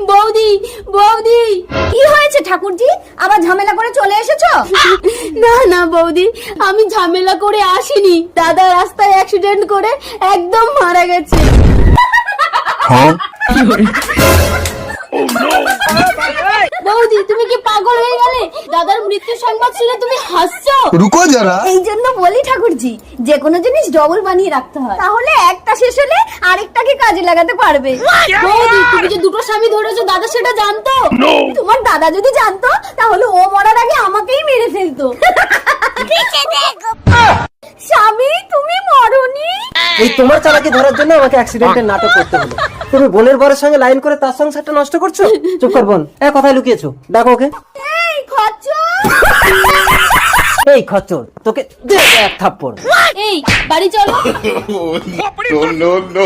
বৌদি বৌদি। কি হয়েছে ঠাকুরজি, আবার ঝামেলা করে চলে এসেছো? না না বৌদি, আমি ঝামেলা করে আসিনি, দাদা রাস্তায় অ্যাক্সিডেন্ট করে একদম মারা গেছে। বৌদি তুমি কি পাগল হয়ে গেলে? দাদার মৃত্যুর সংবাদ শুনে তুমি হাসছো? রুকো যারা। এই জন্য বলি ঠাকুরজি, যে কোনো জিনিস ডবল বানিয়ে রাখতে হয়, তাহলে একটা শেষ হলে আরেকটাকে কাজে লাগাতে পারবে। বৌদি তুমি যে দুটো স্বামী ধরেছো, দাদা সেটা জানতো? তোমার দাদা যদি জানতো তাহলে ও মরার আগে আমাকেই মেরে ফেলতো। স্বামী তুমি মরনি? এই তোমার চালাকি ধরার জন্য আমাকে অ্যাক্সিডেন্টের নাটক করতে হলো। তুমি বোনের বরের সঙ্গে লাইন করে তার সংসারটা নষ্ট করছো। চুপ কর বোন, কোথায় লুকিয়েছো? ডাকো ওকে। এই খচ্চর, এই খচ্চর, তোকে দে এক থাপ্পড়। এই বাড়ি চলো। No, no, no.